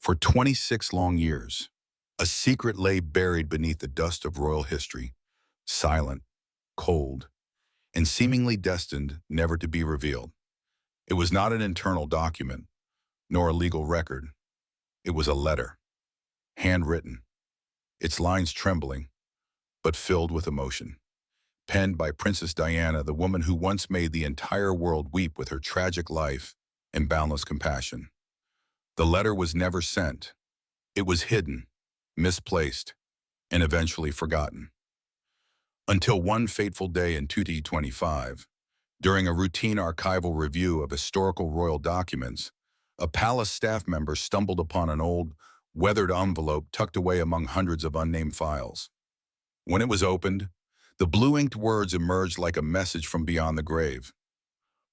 For 26 long years, a secret lay buried beneath the dust of royal history, silent, cold, and seemingly destined never to be revealed. It was not an internal document, nor a legal record. It was a letter, handwritten, its lines trembling, but filled with emotion. Penned by Princess Diana, the woman who once made the entire world weep with her tragic life and boundless compassion. The letter was never sent. It was hidden, misplaced, and eventually forgotten. Until one fateful day in 2025, during a routine archival review of historical royal documents, a palace staff member stumbled upon an old, weathered envelope tucked away among hundreds of unnamed files. When it was opened, the blue-inked words emerged like a message from beyond the grave.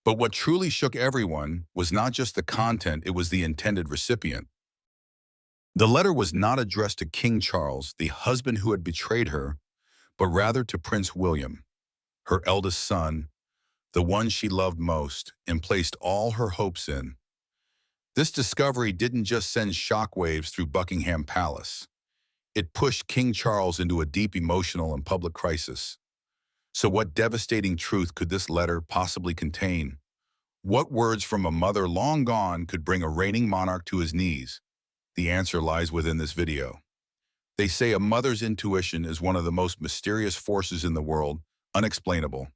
But what truly shook everyone was not just the content, it was the intended recipient. The letter was not addressed to King Charles, the husband who had betrayed her, but rather to Prince William, her eldest son, the one she loved most and placed all her hopes in. This discovery didn't just send shockwaves through Buckingham Palace. It pushed King Charles into a deep emotional and public crisis. So what devastating truth could this letter possibly contain? What words from a mother long gone could bring a reigning monarch to his knees? The answer lies within this video. They say a mother's intuition is one of the most mysterious forces in the world, unexplainable,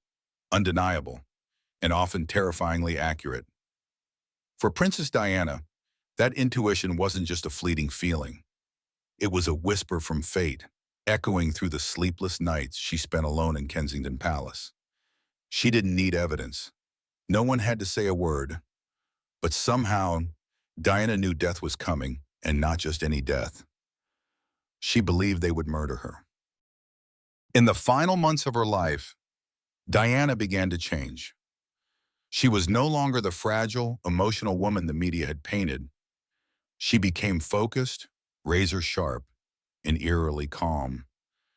undeniable, and often terrifyingly accurate. For Princess Diana, that intuition wasn't just a fleeting feeling. It was a whisper from fate, echoing through the sleepless nights she spent alone in Kensington Palace. She didn't need evidence. No one had to say a word. But somehow, Diana knew death was coming, and not just any death. She believed they would murder her. In the final months of her life, Diana began to change. She was no longer the fragile, emotional woman the media had painted. She became focused, razor-sharp, and eerily calm.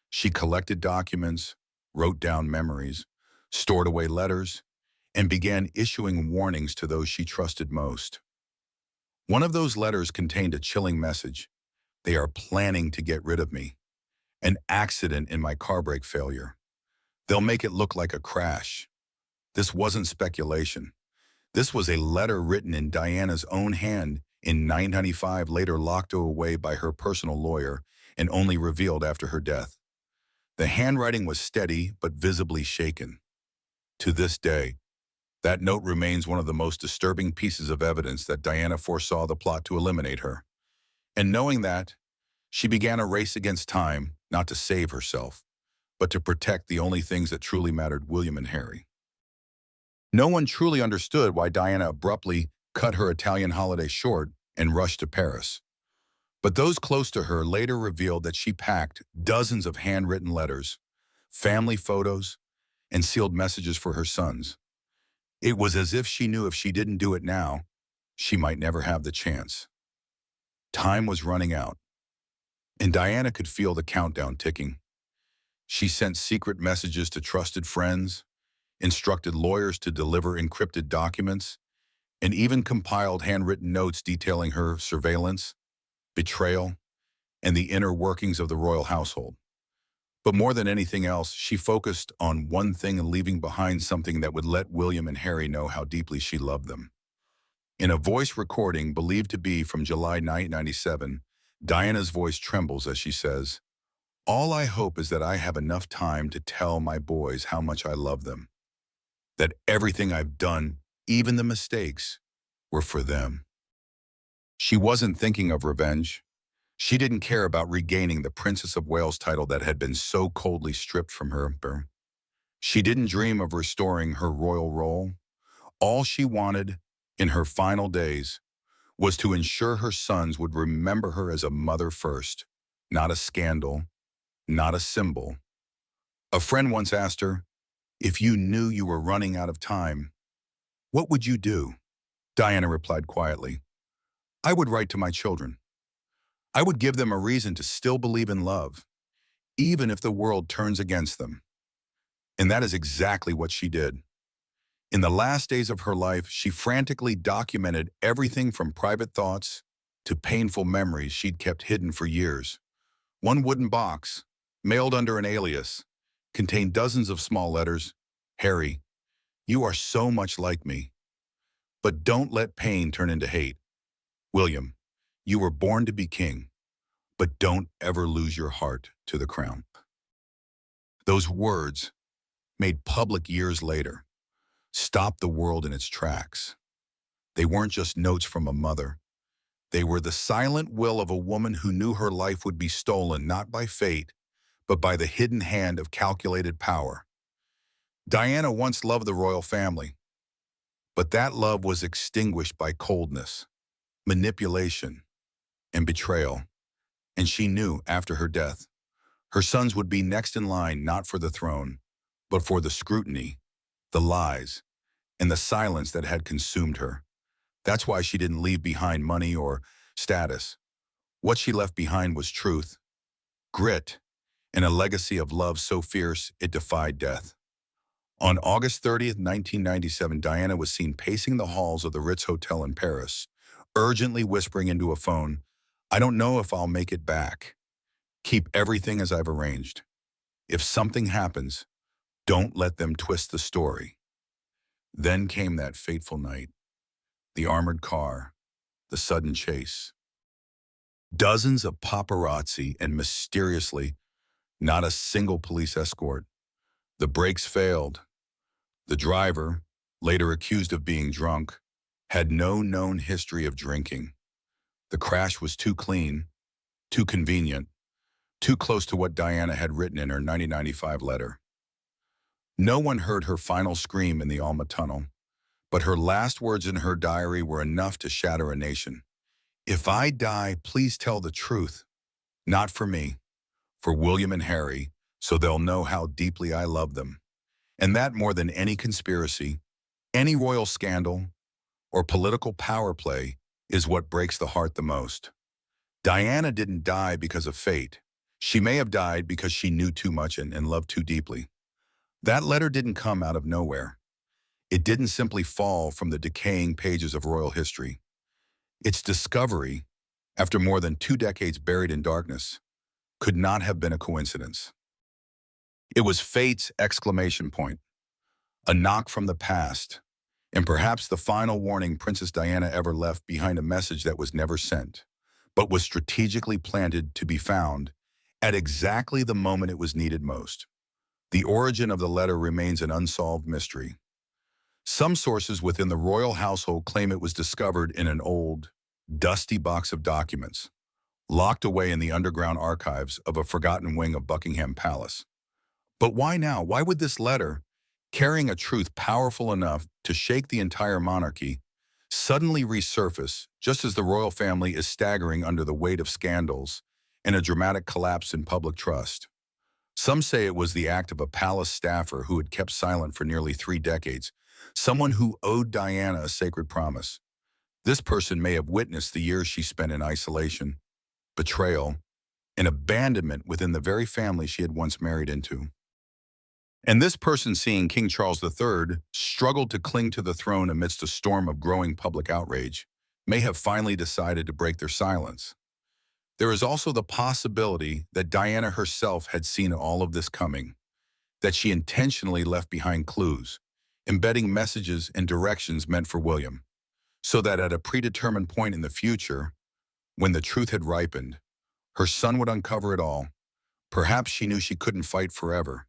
She collected documents, wrote down memories, stored away letters, and began issuing warnings to those she trusted most. One of those letters contained a chilling message. They are planning to get rid of me. An accident in my car brake failure. They'll make it look like a crash. This wasn't speculation. This was a letter written in Diana's own hand in 995, later locked away by her personal lawyer and only revealed after her death. The handwriting was steady but visibly shaken. To this day, that note remains one of the most disturbing pieces of evidence that Diana foresaw the plot to eliminate her. And knowing that, she began a race against time, not to save herself, but to protect the only things that truly mattered, William and Harry. No one truly understood why Diana abruptly cut her Italian holiday short and rushed to Paris. But those close to her later revealed that she packed dozens of handwritten letters, family photos, and sealed messages for her sons. It was as if she knew if she didn't do it now, she might never have the chance. Time was running out, and Diana could feel the countdown ticking. She sent secret messages to trusted friends, instructed lawyers to deliver encrypted documents, and even compiled handwritten notes detailing her surveillance, betrayal, and the inner workings of the royal household. But more than anything else, she focused on one thing and leaving behind something that would let William and Harry know how deeply she loved them. In a voice recording believed to be from July 1997, Diana's voice trembles as she says, "All I hope is that I have enough time to tell my boys how much I love them. That everything I've done, even the mistakes, were for them." She wasn't thinking of revenge. She didn't care about regaining the Princess of Wales title that had been so coldly stripped from her. She didn't dream of restoring her royal role. All she wanted, in her final days, was to ensure her sons would remember her as a mother first, not a scandal, not a symbol. A friend once asked her, "If you knew you were running out of time, what would you do?" Diana replied quietly, "I would write to my children. I would give them a reason to still believe in love, even if the world turns against them." And that is exactly what she did. In the last days of her life, she frantically documented everything from private thoughts to painful memories she'd kept hidden for years. One wooden box, mailed under an alias, contained dozens of small letters. Harry, you are so much like me. But don't let pain turn into hate. William, you were born to be king, but don't ever lose your heart to the crown. Those words, made public years later, stopped the world in its tracks. They weren't just notes from a mother. They were the silent will of a woman who knew her life would be stolen not by fate, but by the hidden hand of calculated power. Diana once loved the royal family, but that love was extinguished by coldness, manipulation, and betrayal. And she knew, after her death, her sons would be next in line not for the throne, but for the scrutiny, the lies, and the silence that had consumed her. That's why she didn't leave behind money or status. What she left behind was truth, grit, and a legacy of love so fierce it defied death. On August 30th, 1997, Diana was seen pacing the halls of the Ritz Hotel in Paris, urgently whispering into a phone, "I don't know if I'll make it back. Keep everything as I've arranged. If something happens, don't let them twist the story." Then came that fateful night. The armored car, the sudden chase. Dozens of paparazzi and mysteriously, not a single police escort. The brakes failed. The driver, later accused of being drunk, had no known history of drinking. The crash was too clean, too convenient, too close to what Diana had written in her 1995 letter. No one heard her final scream in the Alma tunnel, but her last words in her diary were enough to shatter a nation. "If I die, please tell the truth. Not for me, for William and Harry, so they'll know how deeply I love them." And that, more than any conspiracy, any royal scandal, or political power play, is what breaks the heart the most. Diana didn't die because of fate. She may have died because she knew too much and loved too deeply. That letter didn't come out of nowhere. It didn't simply fall from the decaying pages of royal history. Its discovery, after more than 2 decades buried in darkness, could not have been a coincidence. It was fate's exclamation point, a knock from the past, and perhaps the final warning Princess Diana ever left behind, a message that was never sent, but was strategically planted to be found at exactly the moment it was needed most. The origin of the letter remains an unsolved mystery. Some sources within the royal household claim it was discovered in an old, dusty box of documents, locked away in the underground archives of a forgotten wing of Buckingham Palace. But why now? Why would this letter, carrying a truth powerful enough to shake the entire monarchy, suddenly resurface just as the royal family is staggering under the weight of scandals and a dramatic collapse in public trust? Some say it was the act of a palace staffer who had kept silent for nearly 3 decades, someone who owed Diana a sacred promise. This person may have witnessed the years she spent in isolation, betrayal, and abandonment within the very family she had once married into. And this person, seeing King Charles III struggle to cling to the throne amidst a storm of growing public outrage, may have finally decided to break their silence. There is also the possibility that Diana herself had seen all of this coming, that she intentionally left behind clues, embedding messages and directions meant for William, so that at a predetermined point in the future, when the truth had ripened, her son would uncover it all. Perhaps she knew she couldn't fight forever,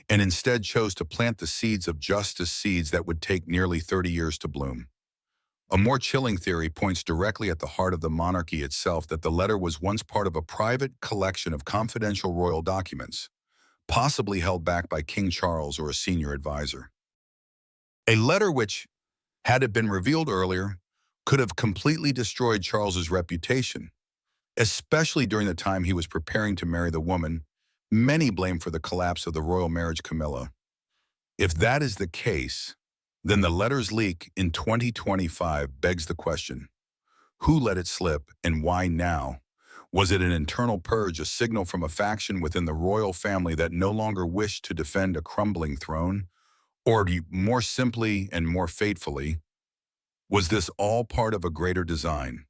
and instead chose to plant the seeds of justice, seeds that would take nearly 30 years to bloom. A more chilling theory points directly at the heart of the monarchy itself, that the letter was once part of a private collection of confidential royal documents, possibly held back by King Charles or a senior advisor. A letter which, had it been revealed earlier, could have completely destroyed Charles's reputation, especially during the time he was preparing to marry the woman many blame for the collapse of the royal marriage, Camilla. If that is the case, then the letter's leak in 2025 begs the question: who let it slip and why now? Was it an internal purge, a signal from a faction within the royal family that no longer wished to defend a crumbling throne? Or more simply and more fatefully, was this all part of a greater design?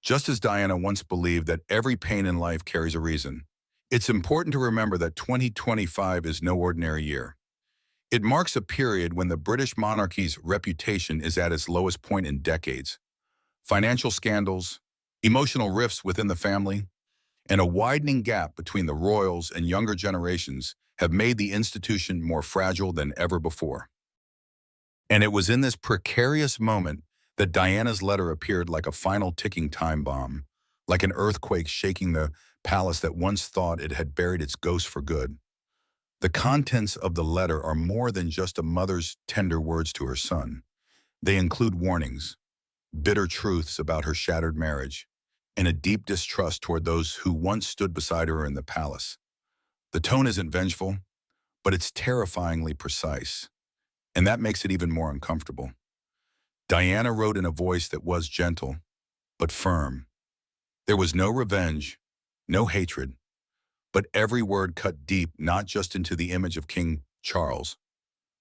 Just as Diana once believed that every pain in life carries a reason, it's important to remember that 2025 is no ordinary year. It marks a period when the British monarchy's reputation is at its lowest point in decades. Financial scandals, emotional rifts within the family, and a widening gap between the royals and younger generations have made the institution more fragile than ever before. And it was in this precarious moment that Diana's letter appeared like a final ticking time bomb, like an earthquake shaking the palace that once thought it had buried its ghost for good. The contents of the letter are more than just a mother's tender words to her son. They include warnings, bitter truths about her shattered marriage, and a deep distrust toward those who once stood beside her in the palace. The tone isn't vengeful, but it's terrifyingly precise, and that makes it even more uncomfortable. Diana wrote in a voice that was gentle, but firm. There was no revenge, no hatred, but every word cut deep not just into the image of King Charles,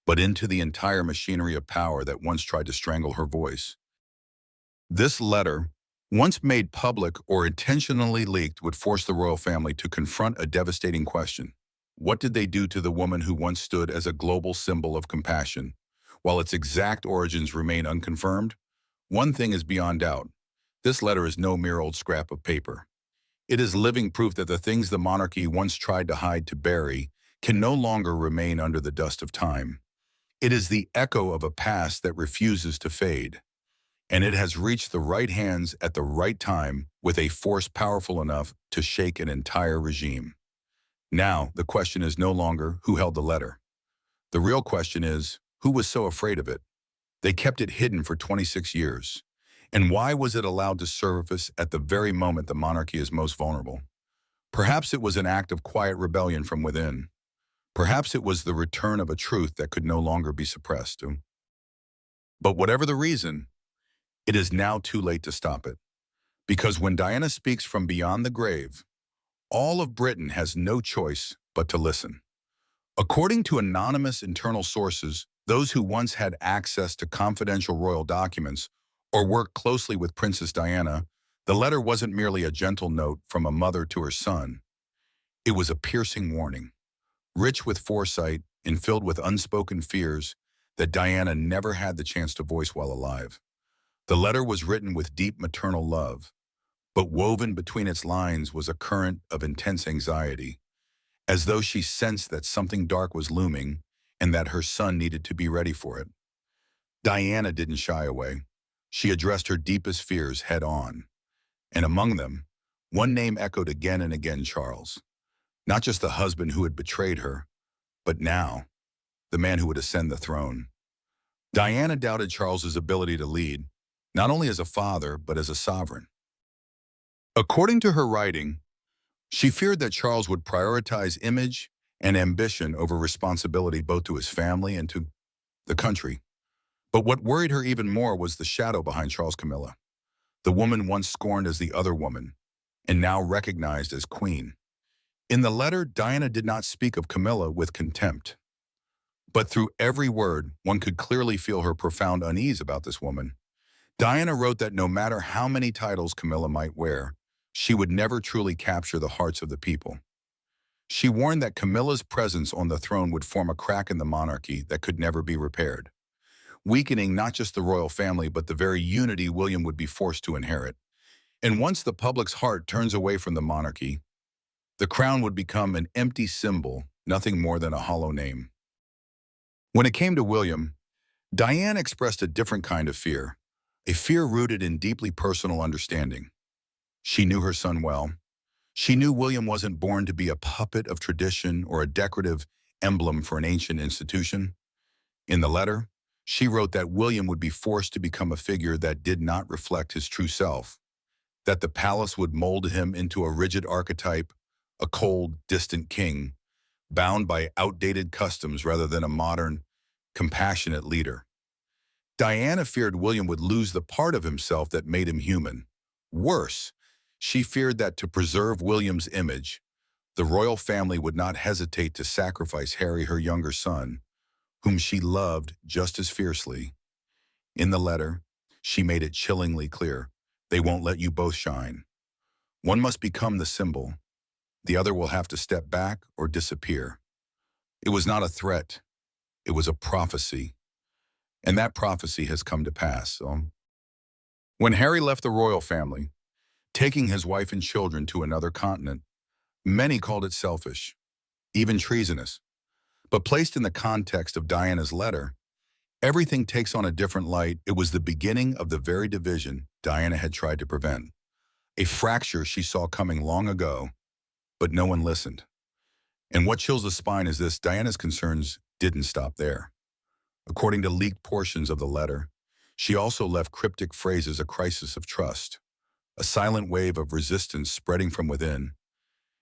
but into the entire machinery of power that once tried to strangle her voice. This letter, once made public or intentionally leaked, would force the royal family to confront a devastating question. What did they do to the woman who once stood as a global symbol of compassion? While its exact origins remain unconfirmed, one thing is beyond doubt. This letter is no mere old scrap of paper. It is living proof that the things the monarchy once tried to hide, to bury, can no longer remain under the dust of time. It is the echo of a past that refuses to fade, and it has reached the right hands at the right time with a force powerful enough to shake an entire regime. Now, the question is no longer who held the letter. The real question is, who was so afraid of it? They kept it hidden for 26 years. And why was it allowed to surface at the very moment the monarchy is most vulnerable? Perhaps it was an act of quiet rebellion from within. Perhaps it was the return of a truth that could no longer be suppressed. But whatever the reason, it is now too late to stop it. Because when Diana speaks from beyond the grave, all of Britain has no choice but to listen. According to anonymous internal sources, those who once had access to confidential royal documents or worked closely with Princess Diana, the letter wasn't merely a gentle note from a mother to her son. It was a piercing warning, rich with foresight and filled with unspoken fears that Diana never had the chance to voice while alive. The letter was written with deep maternal love, but woven between its lines was a current of intense anxiety, as though she sensed that something dark was looming and that her son needed to be ready for it. Diana didn't shy away. She addressed her deepest fears head on, and among them, one name echoed again and again: Charles. Not just the husband who had betrayed her, but now, the man who would ascend the throne. Diana doubted Charles's ability to lead, not only as a father, but as a sovereign. According to her writing, she feared that Charles would prioritize image and ambition over responsibility both to his family and to the country. But what worried her even more was the shadow behind Charles. Camilla, the woman once scorned as the other woman, and now recognized as queen. In the letter, Diana did not speak of Camilla with contempt. But through every word, one could clearly feel her profound unease about this woman. Diana wrote that no matter how many titles Camilla might wear, she would never truly capture the hearts of the people. She warned that Camilla's presence on the throne would form a crack in the monarchy that could never be repaired, weakening not just the royal family but the very unity William would be forced to inherit. And once the public's heart turns away from the monarchy, the crown would become an empty symbol, nothing more than a hollow name. When it came to William, Diane expressed a different kind of fear, a fear rooted in deeply personal understanding. She knew her son well. She knew William wasn't born to be a puppet of tradition or a decorative emblem for an ancient institution. In the letter, she wrote that William would be forced to become a figure that did not reflect his true self, that the palace would mold him into a rigid archetype, a cold, distant king, bound by outdated customs rather than a modern, compassionate leader. Diana feared William would lose the part of himself that made him human. Worse, she feared that to preserve William's image, the royal family would not hesitate to sacrifice Harry, her younger son, whom she loved just as fiercely. In the letter, she made it chillingly clear They won't let you both shine. One must become the symbol. The other will have to step back or disappear. It was not a threat. It was a prophecy. And that prophecy has come to pass. When Harry left the royal family, taking his wife and children to another continent, many called it selfish, even treasonous. But placed in the context of Diana's letter, everything takes on a different light. It was the beginning of the very division Diana had tried to prevent. A fracture she saw coming long ago, but no one listened. And what chills the spine is this: Diana's concerns didn't stop there. According to leaked portions of the letter, she also left cryptic phrases: a crisis of trust, a silent wave of resistance spreading from within,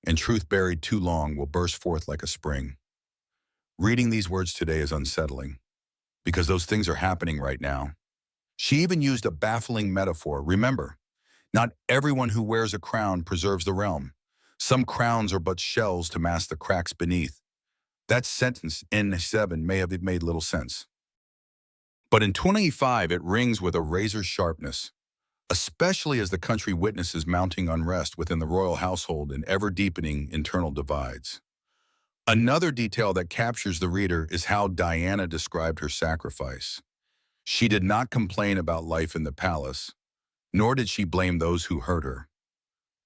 and truth buried too long will burst forth like a spring. Reading these words today is unsettling, because those things are happening right now. She even used a baffling metaphor. Remember, not everyone who wears a crown preserves the realm. Some crowns are but shells to mask the cracks beneath. That sentence in 7 may have made little sense. But in 25, it rings with a razor sharpness, especially as the country witnesses mounting unrest within the royal household and ever-deepening internal divides. Another detail that captures the reader is how Diana described her sacrifice. She did not complain about life in the palace, nor did she blame those who hurt her.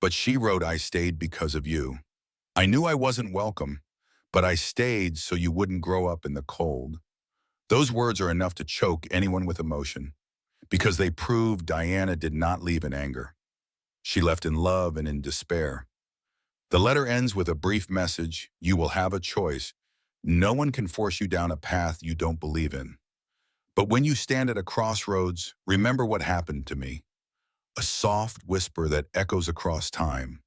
But she wrote, "I stayed because of you. I knew I wasn't welcome, but I stayed so you wouldn't grow up in the cold." Those words are enough to choke anyone with emotion, because they prove Diana did not leave in anger. She left in love and in despair. The letter ends with a brief message: you will have a choice. No one can force you down a path you don't believe in. But when you stand at a crossroads, remember what happened to me. A soft whisper that echoes across time.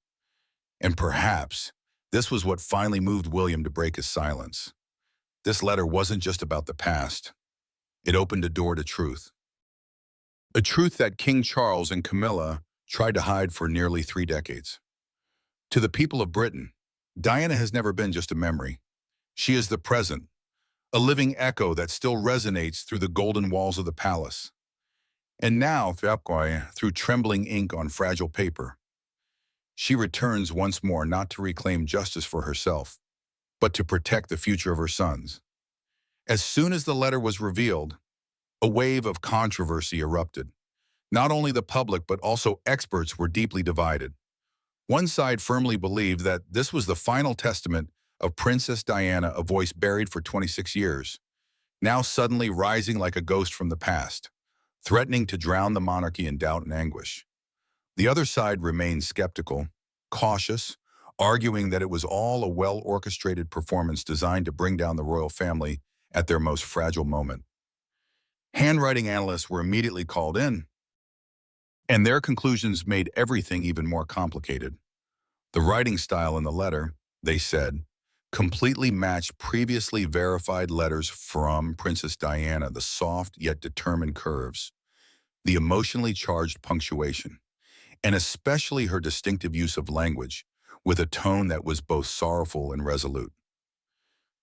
And perhaps this was what finally moved William to break his silence. This letter wasn't just about the past. It opened a door to truth. A truth that King Charles and Camilla tried to hide for nearly 3 decades. To the people of Britain, Diana has never been just a memory. She is the present, a living echo that still resonates through the golden walls of the palace. And now, through trembling ink on fragile paper, she returns once more, not to reclaim justice for herself, but to protect the future of her sons. As soon as the letter was revealed, a wave of controversy erupted. Not only the public, but also experts were deeply divided. One side firmly believed that this was the final testament of Princess Diana, a voice buried for 26 years, now suddenly rising like a ghost from the past, threatening to drown the monarchy in doubt and anguish. The other side remained skeptical, cautious, arguing that it was all a well-orchestrated performance designed to bring down the royal family at their most fragile moment. Handwriting analysts were immediately called in, and their conclusions made everything even more complicated. The writing style in the letter, they said, completely matched previously verified letters from Princess Diana: the soft yet determined curves, the emotionally charged punctuation, and especially her distinctive use of language, with a tone that was both sorrowful and resolute.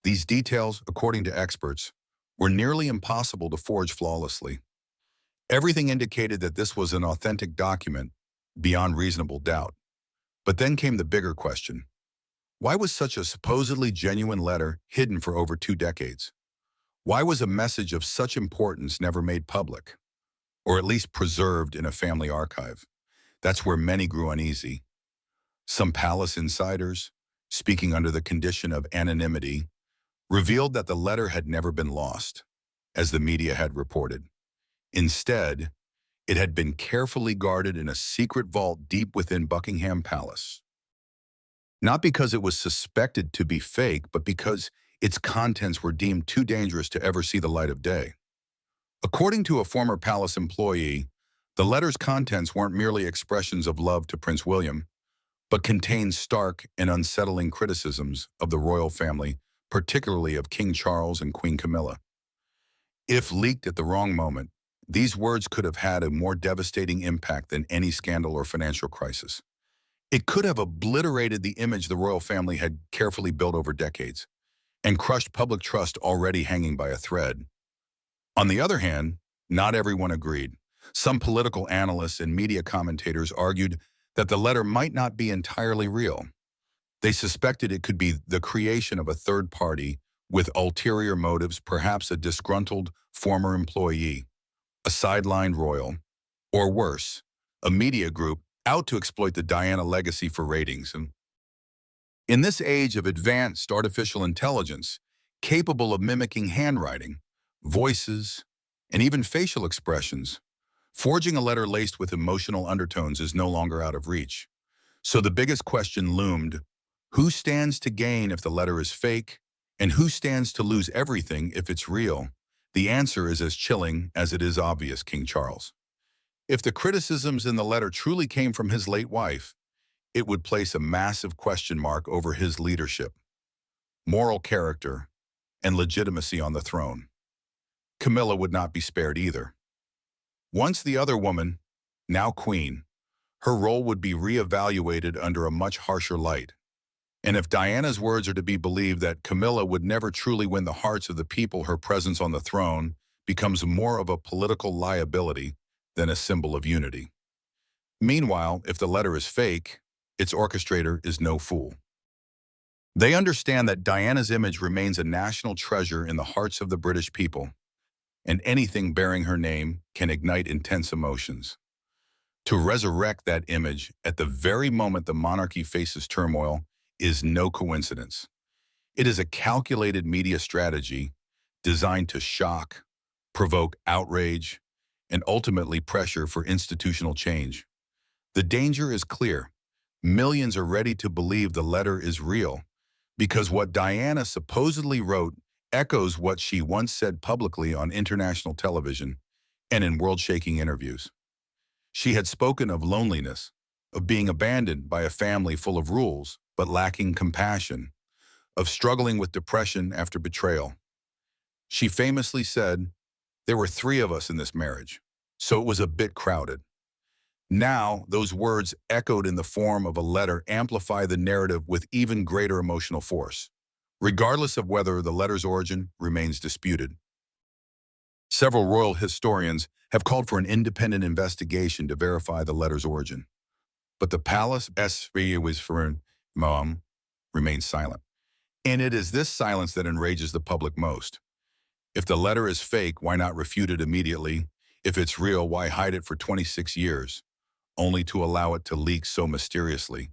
These details, according to experts, were nearly impossible to forge flawlessly. Everything indicated that this was an authentic document, beyond reasonable doubt. But then came the bigger question. Why was such a supposedly genuine letter hidden for over 2 decades? Why was a message of such importance never made public, or at least preserved in a family archive? That's where many grew uneasy. Some palace insiders, speaking under the condition of anonymity, revealed that the letter had never been lost, as the media had reported. Instead, it had been carefully guarded in a secret vault deep within Buckingham Palace. Not because it was suspected to be fake, but because its contents were deemed too dangerous to ever see the light of day. According to a former palace employee, the letter's contents weren't merely expressions of love to Prince William, but contained stark and unsettling criticisms of the royal family, particularly of King Charles and Queen Camilla. If leaked at the wrong moment, these words could have had a more devastating impact than any scandal or financial crisis. It could have obliterated the image the royal family had carefully built over decades, and crushed public trust already hanging by a thread. On the other hand, not everyone agreed. Some political analysts and media commentators argued that the letter might not be entirely real. They suspected it could be the creation of a third party with ulterior motives, perhaps a disgruntled former employee, a sidelined royal, or worse, a media group out to exploit the Diana legacy for ratings. And in this age of advanced artificial intelligence, capable of mimicking handwriting, voices, and even facial expressions, forging a letter laced with emotional undertones is no longer out of reach. So the biggest question loomed: who stands to gain if the letter is fake, and who stands to lose everything if it's real? The answer is as chilling as it is obvious, King Charles. If the criticisms in the letter truly came from his late wife, it would place a massive question mark over his leadership, moral character, and legitimacy on the throne. Camilla would not be spared either. Once the other woman, now queen, her role would be reevaluated under a much harsher light. And if Diana's words are to be believed, that Camilla would never truly win the hearts of the people, her presence on the throne becomes more of a political liability than a symbol of unity. Meanwhile, if the letter is fake, its orchestrator is no fool. They understand that Diana's image remains a national treasure in the hearts of the British people, and anything bearing her name can ignite intense emotions. To resurrect that image at the very moment the monarchy faces turmoil is no coincidence. It is a calculated media strategy designed to shock, provoke outrage, and ultimately pressure for institutional change. The danger is clear. Millions are ready to believe the letter is real because what Diana supposedly wrote echoes what she once said publicly on international television and in world-shaking interviews. She had spoken of loneliness, of being abandoned by a family full of rules but lacking compassion, of struggling with depression after betrayal. She famously said, "There were 3 of us in this marriage, so it was a bit crowded." Now, those words echoed in the form of a letter amplify the narrative with even greater emotional force, regardless of whether the letter's origin remains disputed. Several royal historians have called for an independent investigation to verify the letter's origin, but the palace remains silent. And it is this silence that enrages the public most. If the letter is fake, why not refute it immediately? If it's real, why hide it for 26 years, only to allow it to leak so mysteriously?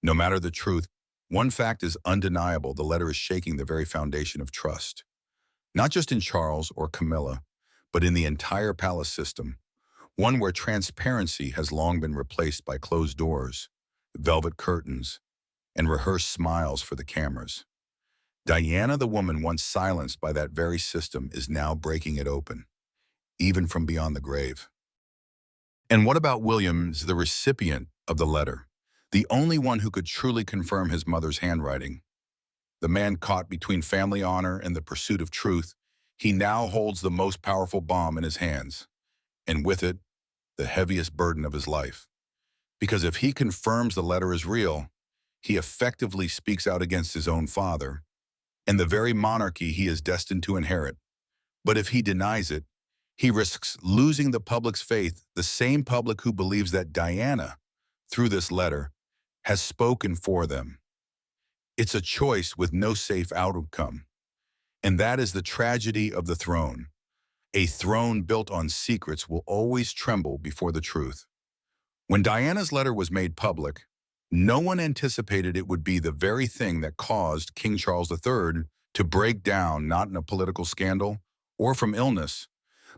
No matter the truth, one fact is undeniable: the letter is shaking the very foundation of trust. Not just in Charles or Camilla, but in the entire palace system, one where transparency has long been replaced by closed doors, velvet curtains, and rehearsed smiles for the cameras. Diana, the woman once silenced by that very system, is now breaking it open, even from beyond the grave. And what about Williams, the recipient of the letter, the only one who could truly confirm his mother's handwriting? The man caught between family honor and the pursuit of truth, he now holds the most powerful bomb in his hands, and with it, the heaviest burden of his life. Because if he confirms the letter is real, he effectively speaks out against his own father and the very monarchy he is destined to inherit. But if he denies it, he risks losing the public's faith, the same public who believes that Diana, through this letter, has spoken for them. It's a choice with no safe outcome. And that is the tragedy of the throne. A throne built on secrets will always tremble before the truth. When Diana's letter was made public, no one anticipated it would be the very thing that caused King Charles III to break down, not in a political scandal or from illness,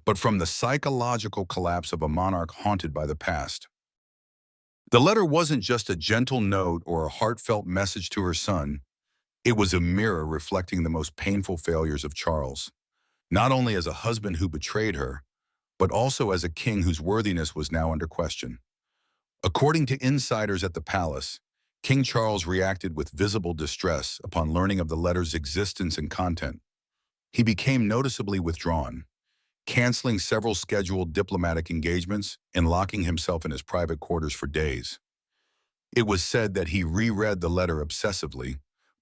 but from the psychological collapse of a monarch haunted by the past. The letter wasn't just a gentle note or a heartfelt message to her son. It was a mirror reflecting the most painful failures of Charles, not only as a husband who betrayed her, but also as a king whose worthiness was now under question. According to insiders at the palace, King Charles reacted with visible distress upon learning of the letter's existence and content. He became noticeably withdrawn, canceling several scheduled diplomatic engagements and locking himself in his private quarters for days. It was said that he reread the letter obsessively,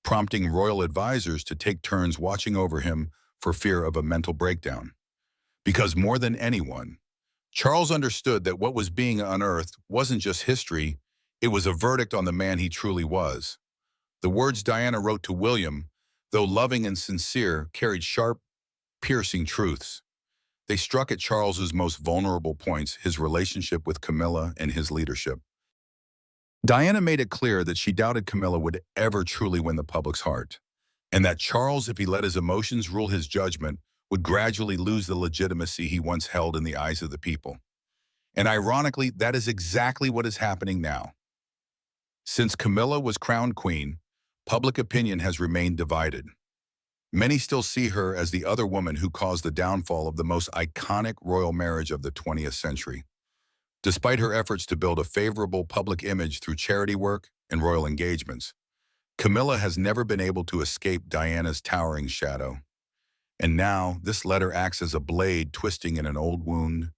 prompting royal advisors to take turns watching over him for fear of a mental breakdown. Because more than anyone, Charles understood that what was being unearthed wasn't just history, it was a verdict on the man he truly was. The words Diana wrote to William, though loving and sincere, carried sharp, piercing truths. They struck at Charles's most vulnerable points, his relationship with Camilla and his leadership. Diana made it clear that she doubted Camilla would ever truly win the public's heart, and that Charles, if he let his emotions rule his judgment, would gradually lose the legitimacy he once held in the eyes of the people. And ironically, that is exactly what is happening now. Since Camilla was crowned queen, public opinion has remained divided. Many still see her as the other woman who caused the downfall of the most iconic royal marriage of the 20th century. Despite her efforts to build a favorable public image through charity work and royal engagements, Camilla has never been able to escape Diana's towering shadow. And now, this letter acts as a blade twisting in an old wound.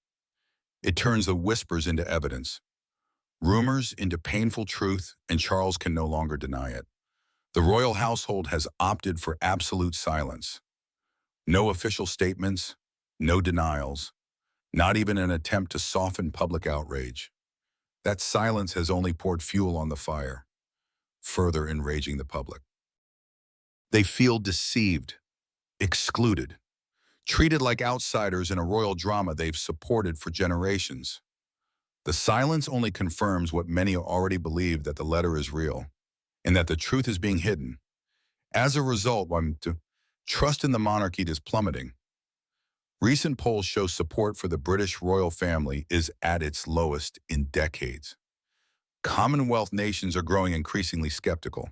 It turns the whispers into evidence, rumors into painful truth, and Charles can no longer deny it. The royal household has opted for absolute silence. No official statements, no denials, not even an attempt to soften public outrage. That silence has only poured fuel on the fire, further enraging the public. They feel deceived, excluded, treated like outsiders in a royal drama they've supported for generations. The silence only confirms what many already believe, that the letter is real and that the truth is being hidden. As a result, trust in the monarchy is plummeting. Recent polls show support for the British royal family is at its lowest in decades. Commonwealth nations are growing increasingly skeptical.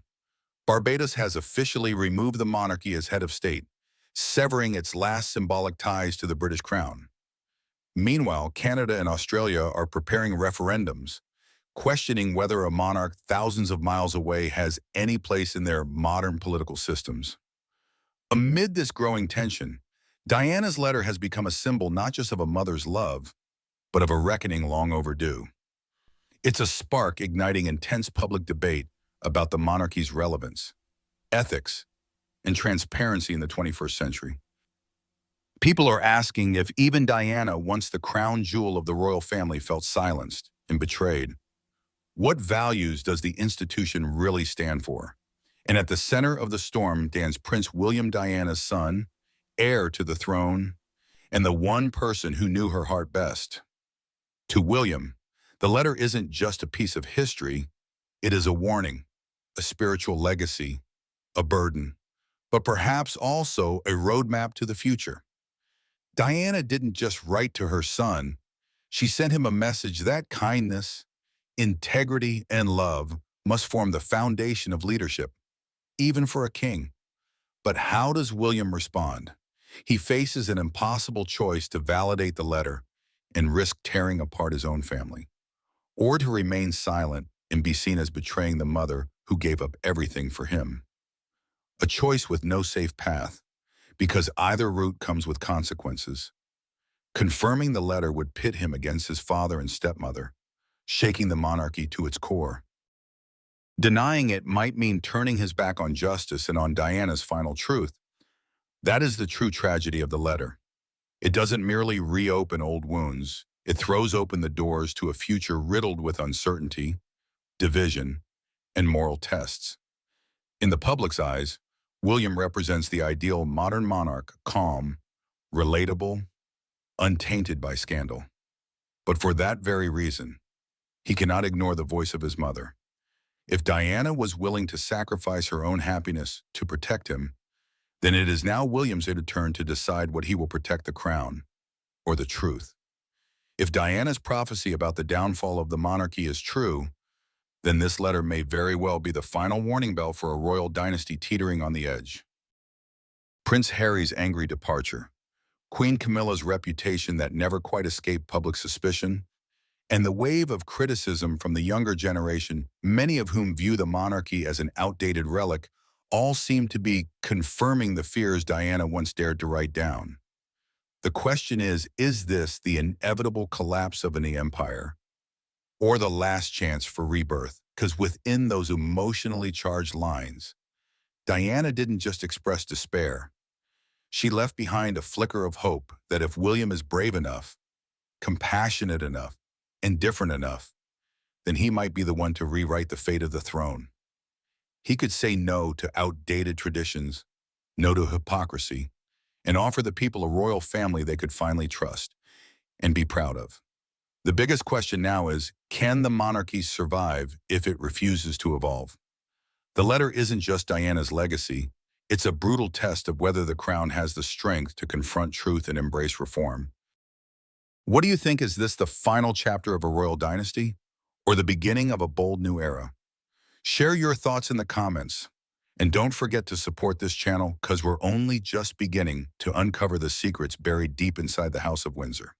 Barbados has officially removed the monarchy as head of state, severing its last symbolic ties to the British crown. Meanwhile, Canada and Australia are preparing referendums, questioning whether a monarch thousands of miles away has any place in their modern political systems. Amid this growing tension, Diana's letter has become a symbol not just of a mother's love, but of a reckoning long overdue. It's a spark igniting intense public debate about the monarchy's relevance, ethics, and transparency in the 21st century. People are asking if even Diana, once the crown jewel of the royal family, felt silenced and betrayed. What values does the institution really stand for? And at the center of the storm stands Prince William, Diana's son, heir to the throne, and the one person who knew her heart best. To William, the letter isn't just a piece of history, it is a warning, a spiritual legacy, a burden, but perhaps also a roadmap to the future. Diana didn't just write to her son, she sent him a message that kindness, integrity, and love must form the foundation of leadership, even for a king. But how does William respond? He faces an impossible choice: to validate the letter and risk tearing apart his own family, or to remain silent and be seen as betraying the mother who gave up everything for him. A choice with no safe path, because either route comes with consequences. Confirming the letter would pit him against his father and stepmother, shaking the monarchy to its core. Denying it might mean turning his back on justice and on Diana's final truth. That is the true tragedy of the letter. It doesn't merely reopen old wounds, it throws open the doors to a future riddled with uncertainty, division, and moral tests. In the public's eyes, William represents the ideal modern monarch: calm, relatable, untainted by scandal. But for that very reason, he cannot ignore the voice of his mother. If Diana was willing to sacrifice her own happiness to protect him, then it is now William's turn to decide what he will protect: the crown or the truth. If Diana's prophecy about the downfall of the monarchy is true, then this letter may very well be the final warning bell for a royal dynasty teetering on the edge. Prince Harry's angry departure, Queen Camilla's reputation that never quite escaped public suspicion, and the wave of criticism from the younger generation, many of whom view the monarchy as an outdated relic, all seem to be confirming the fears Diana once dared to write down. The question is this the inevitable collapse of an empire, or the last chance for rebirth? Because within those emotionally charged lines, Diana didn't just express despair. She left behind a flicker of hope that if William is brave enough, compassionate enough, and different enough, then he might be the one to rewrite the fate of the throne. He could say no to outdated traditions, no to hypocrisy, and offer the people a royal family they could finally trust and be proud of. The biggest question now is, can the monarchy survive if it refuses to evolve? The letter isn't just Diana's legacy, it's a brutal test of whether the crown has the strength to confront truth and embrace reform. What do you think? Is this the final chapter of a royal dynasty, or the beginning of a bold new era? Share your thoughts in the comments. And don't forget to support this channel because we're only just beginning to uncover the secrets buried deep inside the House of Windsor.